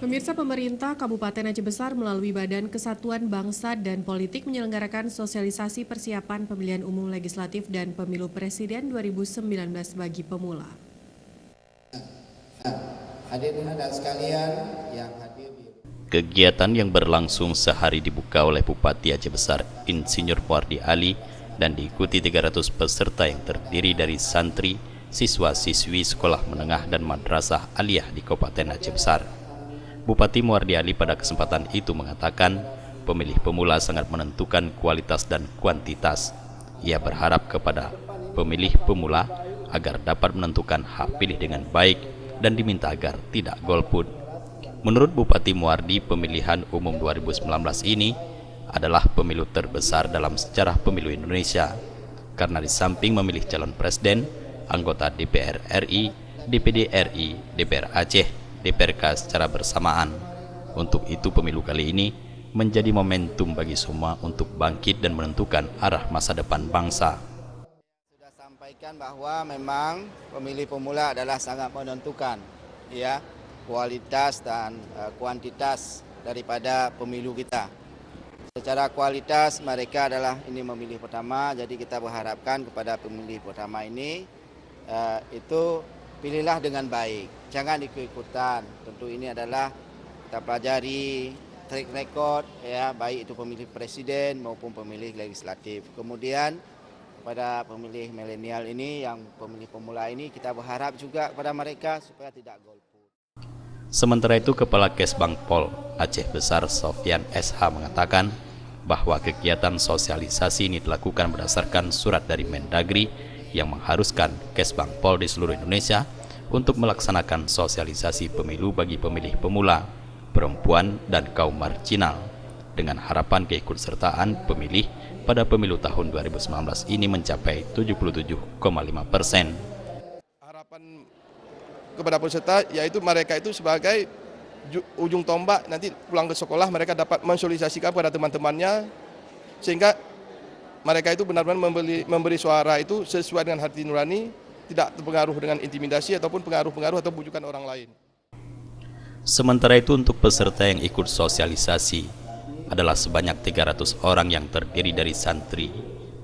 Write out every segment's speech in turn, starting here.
Pemirsa, pemerintah Kabupaten Aceh Besar melalui Badan Kesatuan Bangsa dan Politik menyelenggarakan sosialisasi persiapan pemilihan umum legislatif dan pemilu presiden 2019 bagi pemula. Hadirin dan sekalian yang hadir di Kegiatan yang berlangsung sehari dibuka oleh Bupati Aceh Besar Insinyur Muardi Ali dan diikuti 300 peserta yang terdiri dari santri, siswa-siswi sekolah menengah dan madrasah aliyah di Kabupaten Aceh Besar. Bupati Muardi Ali pada kesempatan itu mengatakan pemilih pemula sangat menentukan kualitas dan kuantitas. Ia berharap kepada pemilih pemula agar dapat menentukan hak pilih dengan baik dan diminta agar tidak golput. Menurut Bupati Muardi, pemilihan umum 2019 ini adalah pemilu terbesar dalam sejarah pemilu Indonesia karena di samping memilih calon presiden, anggota DPR RI, DPD RI, DPR Aceh, DPRK secara bersamaan. Untuk itu pemilu kali ini menjadi momentum bagi semua untuk bangkit dan menentukan arah masa depan bangsa. sudah sampaikan bahwa memang pemilih pemula adalah sangat menentukan ya kualitas dan kuantitas daripada pemilu kita. Secara kualitas mereka adalah ini memilih pertama, jadi kita berharapkan kepada pemilih pertama ini itu pilihlah dengan baik, jangan ikut-ikutan. Tentu ini adalah kita pelajari track record ya, baik itu pemilih presiden maupun pemilih legislatif. Kemudian pada pemilih milenial ini, yang pemilih pemula ini, kita berharap juga kepada mereka supaya tidak golput. Sementara itu, Kepala Kesbangpol Aceh Besar Sofyan SH mengatakan bahwa kegiatan sosialisasi ini dilakukan berdasarkan surat dari Mendagri yang mengharuskan Kesbangpol di seluruh Indonesia untuk melaksanakan sosialisasi pemilu bagi pemilih pemula, perempuan, dan kaum marginal dengan harapan keikutsertaan pemilih pada pemilu tahun 2019 ini mencapai 77,5%. Harapan kepada peserta yaitu mereka itu sebagai ujung tombak, nanti pulang ke sekolah mereka dapat mensosialisasikan kepada teman-temannya sehingga mereka itu benar-benar memberi suara itu sesuai dengan hati nurani, tidak terpengaruh dengan intimidasi ataupun pengaruh-pengaruh atau bujukan orang lain. Sementara itu untuk peserta yang ikut sosialisasi adalah sebanyak 300 orang yang terdiri dari santri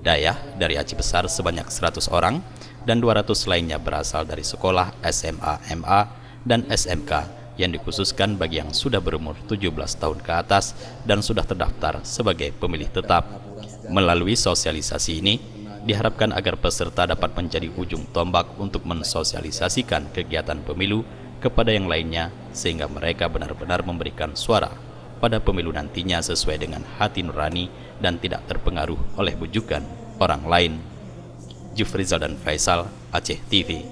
dayah dari Aceh Besar sebanyak 100 orang dan 200 lainnya berasal dari sekolah SMA, MA, dan SMK yang dikhususkan bagi yang sudah berumur 17 tahun ke atas dan sudah terdaftar sebagai pemilih tetap. Melalui sosialisasi ini, diharapkan agar peserta dapat menjadi ujung tombak untuk mensosialisasikan kegiatan pemilu kepada yang lainnya sehingga mereka benar-benar memberikan suara pada pemilu nantinya sesuai dengan hati nurani dan tidak terpengaruh oleh bujukan orang lain. Jufrizal dan Faisal, Aceh TV.